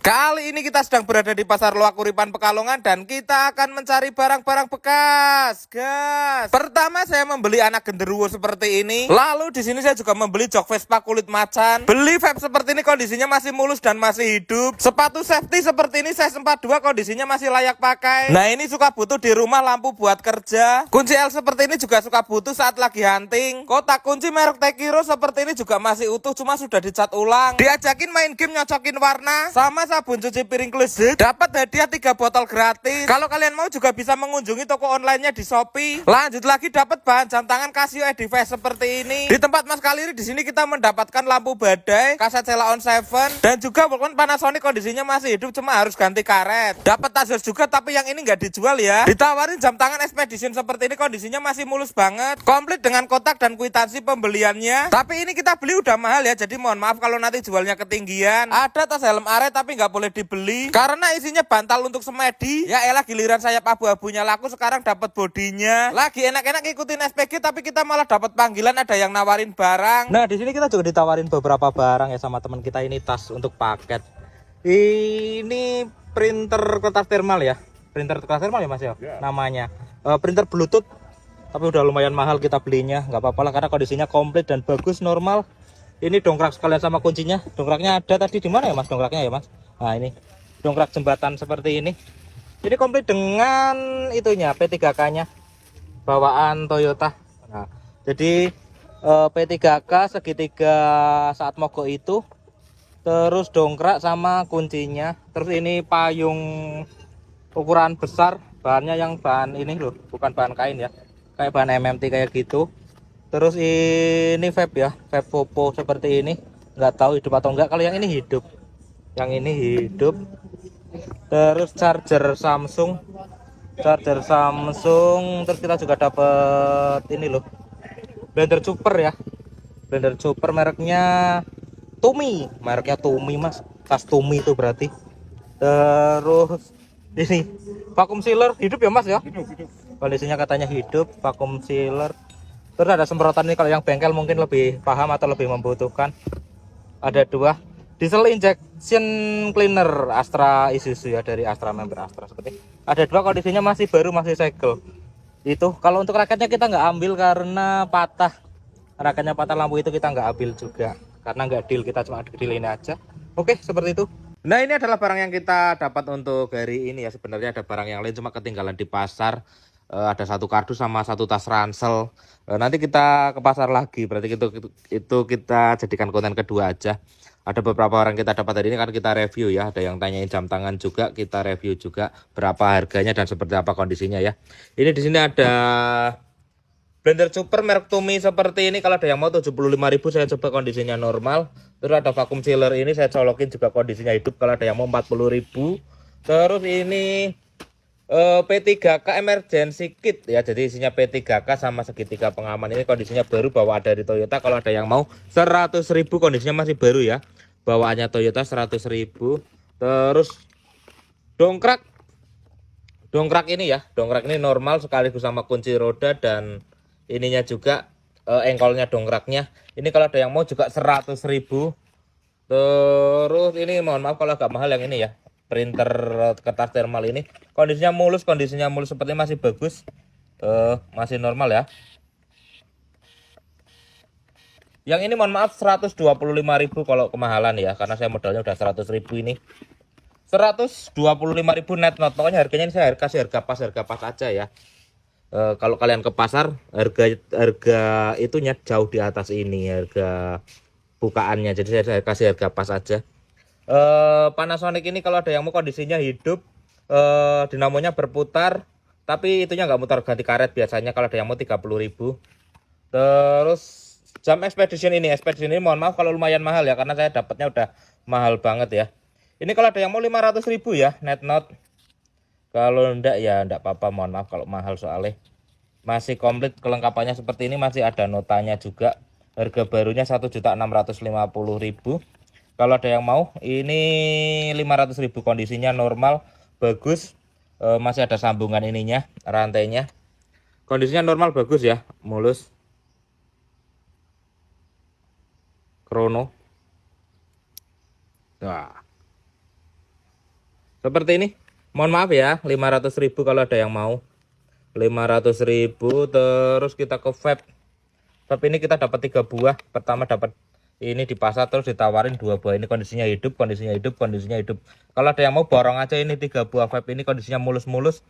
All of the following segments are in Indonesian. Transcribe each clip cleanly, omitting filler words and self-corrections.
Kali ini kita sedang berada di Pasar Loak Kuripan Pekalongan dan kita akan mencari barang-barang bekas, guys. Pertama saya membeli anak genderuwo seperti ini. Lalu di sini saya juga membeli jok Vespa kulit macan. Beli vape seperti ini, kondisinya masih mulus dan masih hidup. Sepatu safety seperti ini size 42, kondisinya masih layak pakai. Nah, ini suka butuh di rumah, lampu buat kerja. Kunci L seperti ini juga suka butuh saat lagi hunting. Kotak kunci merek Tekiro seperti ini juga masih utuh, cuma sudah dicat ulang. Diajakin main game nyocokin warna sama sabun cuci piring Klesik, dapat hadiah 3 botol gratis. Kalau kalian mau juga bisa mengunjungi toko onlinenya di Shopee. Lanjut lagi dapat bahan jam tangan Casio Edifice seperti ini. Di tempat Mas Kaliri di sini kita mendapatkan lampu badai, kaset Cela on 7 dan juga Walkman Panasonic, kondisinya masih hidup cuma harus ganti karet. Dapat Asus juga tapi yang ini nggak dijual ya. Ditawarin jam tangan Expedition seperti ini, kondisinya masih mulus banget, komplit dengan kotak dan kwitansi pembeliannya. Tapi ini kita beli udah mahal ya, jadi mohon maaf kalau nanti jualnya ketinggian. Ada tas helm are tapi nggak boleh dibeli karena isinya bantal untuk semedi. Ya elah, giliran sayap abu-abunya laku, sekarang dapat bodinya. Lagi enak-enak ikutin SPG tapi kita malah dapat panggilan ada yang nawarin barang. Nah, di sini kita juga ditawarin beberapa barang ya sama teman kita. Ini tas untuk paket. Ini printer kertas thermal ya. Printer kertas thermal ya Mas ya? Namanya. Printer Bluetooth. Tapi udah lumayan mahal kita belinya. Nggak apa-apa lah karena kondisinya komplit dan bagus, normal. Ini dongkrak sekalian sama kuncinya. Dongkraknya ada tadi di mana ya Mas dongkraknya ya Mas? Nah, ini dongkrak jembatan seperti ini. Jadi komplit dengan itunya P3K-nya bawaan Toyota. Nah, jadi P3K segitiga saat mogok itu, terus dongkrak sama kuncinya. Terus ini payung ukuran besar, bahannya yang bahan ini loh, bukan bahan kain ya, kayak bahan MMT kayak gitu. Terus ini vape ya, vape Popo seperti ini. Nggak tahu hidup atau enggak. Kalau yang ini hidup, yang ini hidup. Terus charger Samsung. Terus kita juga dapat ini loh, blender super ya, blender super mereknya Tumi, Mas, tas Tumi itu berarti. Terus ini vacuum sealer hidup ya Mas ya, kondisinya katanya hidup, vacuum sealer. Terus ada semprotan ini, kalau yang bengkel mungkin lebih paham atau lebih membutuhkan. Ada 2 diesel injection cleaner Astra Isuzu ya, dari Astra, member Astra seperti. Ada 2, kondisinya masih baru, masih segel. Itu kalau untuk raketnya kita nggak ambil karena patah. Raketnya patah, lampu itu kita nggak ambil juga karena nggak deal, kita cuma deal ini aja. Oke, seperti itu. Nah, ini adalah barang yang kita dapat untuk hari ini ya. Sebenarnya ada barang yang lain cuma ketinggalan di pasar. Ada 1 kardus sama 1 tas ransel. Nanti kita ke pasar lagi, berarti itu kita jadikan konten kedua aja. Ada beberapa orang kita dapat hari ini kan kita review ya. Ada yang tanyain jam tangan juga, kita review juga berapa harganya dan seperti apa kondisinya ya. Ini di sini ada blender super merek Tumi seperti ini. Kalau ada yang mau 75.000, saya coba kondisinya normal. Terus ada vacuum sealer ini saya colokin juga kondisinya hidup. Kalau ada yang mau 40.000. Terus ini P3K emergency kit ya, jadi isinya P3K sama segitiga pengaman. Ini kondisinya baru, bawaan dari Toyota. Kalau ada yang mau 100.000, kondisinya masih baru ya, bawaannya Toyota 100.000. Terus dongkrak ini ya, dongkrak ini normal sekaligus sama kunci roda dan ininya juga engkolnya dongkraknya. Ini kalau ada yang mau juga 100.000. Terus ini mohon maaf kalau agak mahal yang ini ya, printer kertas thermal ini. Kondisinya mulus seperti masih bagus, masih normal ya. Yang ini mohon maaf 125.000 kalau kemahalan ya, karena saya modalnya udah 100.000 ini. 125.000 net not. Pokoknya harganya ini saya kasih harga pas aja ya. Kalau kalian ke pasar harga itunya jauh di atas ini harga bukaannya, jadi saya kasih harga pas aja. Panasonic ini kalau ada yang mau kondisinya hidup, dinamonya berputar tapi itunya nggak mutar, ganti karet biasanya. Kalau ada yang mau 30.000. Terus jam Expedition ini mohon maaf kalau lumayan mahal ya, karena saya dapatnya udah mahal banget ya. Ini kalau ada yang mau 500.000 ya net not. Kalau enggak ya enggak apa-apa, mohon maaf kalau mahal, soalnya masih komplit kelengkapannya seperti ini, masih ada notanya juga. Harga barunya 1.650.000. Kalau ada yang mau ini 500.000, kondisinya normal, bagus, masih ada sambungan ininya, rantainya. Kondisinya normal, bagus ya, mulus. Krono. Nah, Seperti ini. Mohon maaf ya, 500.000 kalau ada yang mau. 500.000. Terus kita ke vape. Vape ini kita dapat 3 buah. Pertama dapat ini di pasar, terus ditawarin 2 buah. Ini kondisinya hidup, kondisinya hidup, kondisinya hidup. Kalau ada yang mau borong aja ini 3 buah vape ini kondisinya mulus-mulus.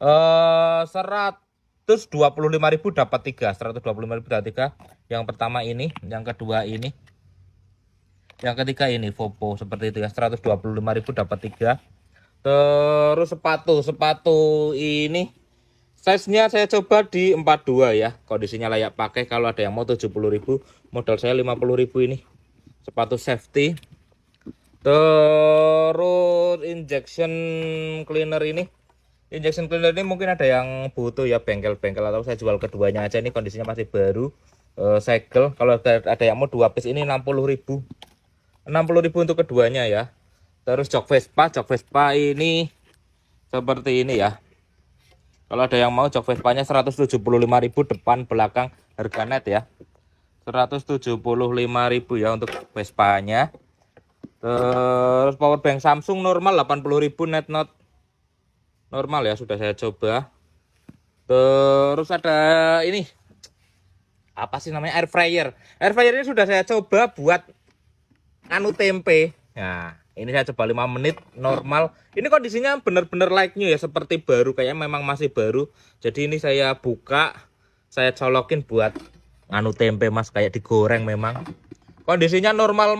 125.000 dapat 3. 125.000 dapat 3. Yang pertama ini, yang kedua ini, yang ketiga ini Vopo seperti itu ya. 125.000 dapat 3. Terus sepatu ini size-nya saya coba di 42 ya. Kondisinya layak pakai. Kalau ada yang mau 70.000, modal saya 50.000 ini. Sepatu safety. Terus injection cleaner ini. Injection cleaner ini mungkin ada yang butuh ya, bengkel-bengkel, atau saya jual keduanya aja. Ini kondisinya masih baru. Segel. Kalau ada yang mau 2 piece ini 60.000. 60.000 untuk keduanya ya. Terus jok Vespa ini seperti ini ya. Kalau ada yang mau jok Vespa-nya 175.000 depan belakang, harga net ya. 175.000 ya untuk Vespa-nya. Terus power bank Samsung normal 80.000 net not. Normal ya, sudah saya coba. Terus ada ini. Apa sih namanya? Air fryer. Air fryer ini sudah saya coba buat anu tempe. Nah, ini saya coba 5 menit normal. Ini kondisinya benar-benar like new ya, seperti baru, kayaknya memang masih baru. Jadi ini saya buka, saya colokin buat anu tempe Mas, kayak digoreng memang. Kondisinya normal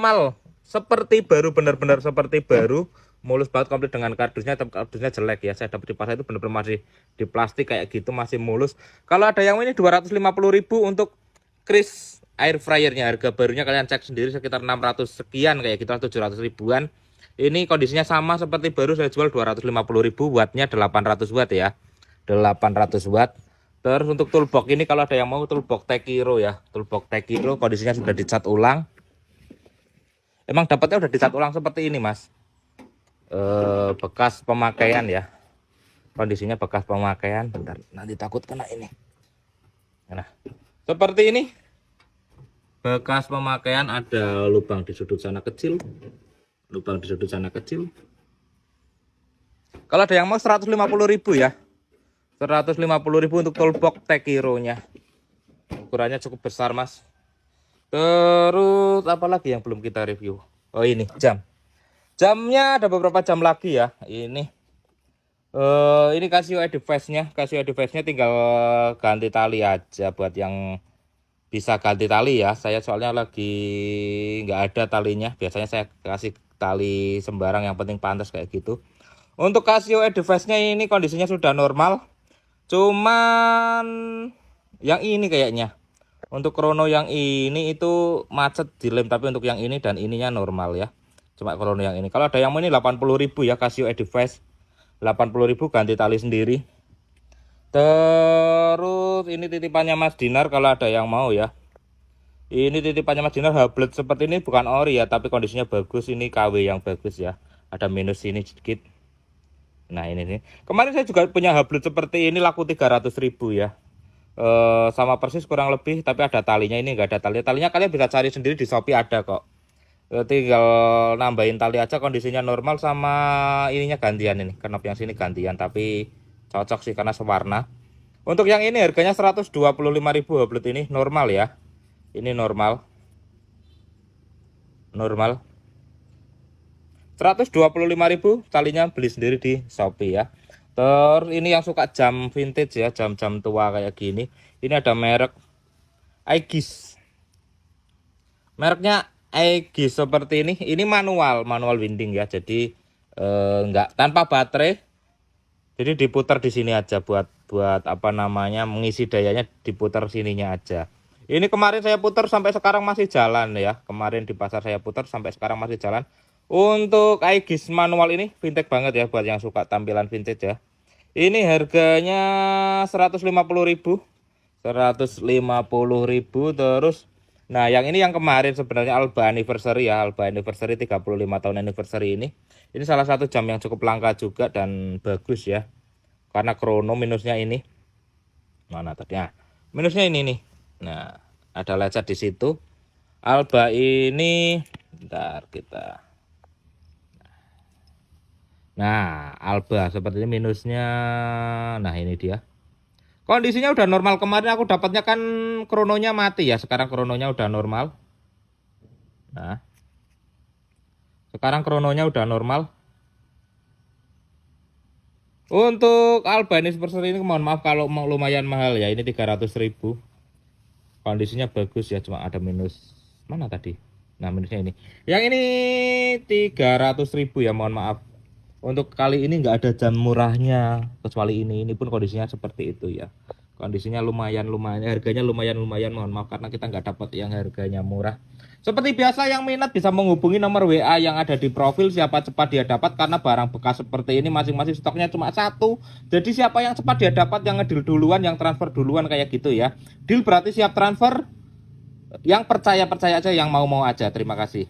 seperti baru, benar-benar seperti baru. Mulus banget, komplit dengan kardusnya, tapi kardusnya jelek ya. Saya dapat di pasar itu benar-benar masih di plastik kayak gitu, masih mulus. Kalau ada yang ini 250.000 untuk Kris air fryernya. Harga barunya kalian cek sendiri sekitar 600 sekian kayak gitu, 700 ribuan. Ini kondisinya sama seperti baru, saya jual 250.000, wattnya 800 watt ya. 800 watt. Terus untuk toolbox ini kalau ada yang mau toolbox Tekiro ya. Toolbox Tekiro kondisinya sudah dicat ulang. Emang dapatnya udah dicat ulang seperti ini Mas. Bekas pemakaian ya. Kondisinya bekas pemakaian. Bentar, nanti takut kena ini. Nah, seperti ini. Bekas pemakaian, ada lubang di sudut sana kecil. Lubang di sudut sana kecil. Kalau ada yang mau 150.000 ya. 150.000 untuk toolbox Tekiro-nya. Ukurannya cukup besar Mas. Terus apa lagi yang belum kita review? Oh ini jam. Jamnya ada beberapa jam lagi ya. Ini Casio Advance-nya. Casio Advance-nya tinggal ganti tali aja buat yang bisa ganti tali ya. Saya soalnya lagi nggak ada talinya. Biasanya saya kasih tali sembarang, yang penting pantas kayak gitu. Untuk Casio Advance-nya ini kondisinya sudah normal. Cuman yang ini kayaknya. Untuk Chrono yang ini itu macet di lem, tapi untuk yang ini dan ininya normal ya. Cuma Chrono yang ini. Kalau ada yang mau ini 80.000 ya, Casio Advance. 80.000 ganti tali sendiri. Terus ini titipannya Mas Dinar kalau ada yang mau ya. Ini titipannya Mas Dinar, Hablet seperti ini, bukan ori ya, tapi kondisinya bagus. Ini KW yang bagus ya. Ada minus ini sedikit. Nah ini nih. Kemarin saya juga punya Hablet seperti ini, laku 300.000 ya. Sama persis kurang lebih, tapi ada talinya. Ini enggak ada talinya. Talinya kalian bisa cari sendiri di Shopee, ada kok. Tinggal nambahin tali aja, kondisinya normal. Sama ininya gantian, ini kenop yang sini gantian, tapi cocok sih karena sewarna. Untuk yang ini harganya 125.000 Hablet ini normal ya. Ini normal 125.000, talinya beli sendiri di Shopee ya. Terus ini yang suka jam vintage ya, jam-jam tua kayak gini. Ini ada merek Aegis. Mereknya Aegis seperti ini. Ini manual winding ya. Jadi enggak tanpa baterai. Jadi diputar di sini aja buat apa namanya, mengisi dayanya, diputar sininya aja. Ini kemarin saya putar sampai sekarang masih jalan ya. Kemarin di pasar saya putar sampai sekarang masih jalan. Untuk Aegis manual ini vintage banget ya, buat yang suka tampilan vintage ya. Ini harganya 150.000. 150.000 terus. Nah, yang ini yang kemarin sebenarnya Alba Anniversary ya, Alba Anniversary 35 tahun anniversary ini. Ini salah satu jam yang cukup langka juga dan bagus ya. Karena Chrono minusnya ini. Mana tadi? Nah, minusnya ini nih. Nah, ada lecet di situ. Alba ini bentar kita. Nah, Alba sepertinya minusnya. Nah, ini dia. Kondisinya udah normal. Kemarin aku dapatnya kan krononya mati ya. Sekarang krononya udah normal. Nah, sekarang krononya udah normal. Untuk Alba ini seperti ini, mohon maaf kalau lumayan mahal ya. Ini 300.000. Kondisinya bagus ya, cuma ada minus. Mana tadi? Nah, minusnya ini. Yang ini 300.000 ya, mohon maaf. Untuk kali ini nggak ada jam murahnya, kecuali ini pun kondisinya seperti itu ya. Kondisinya lumayan, harganya lumayan, mohon maaf karena kita nggak dapat yang harganya murah. Seperti biasa, yang minat bisa menghubungi nomor WA yang ada di profil. Siapa cepat dia dapat, karena barang bekas seperti ini masing-masing stoknya cuma satu. Jadi siapa yang cepat dia dapat, yang ngedil duluan, yang transfer duluan kayak gitu ya. Deal berarti siap transfer. Yang percaya aja, yang mau aja. Terima kasih.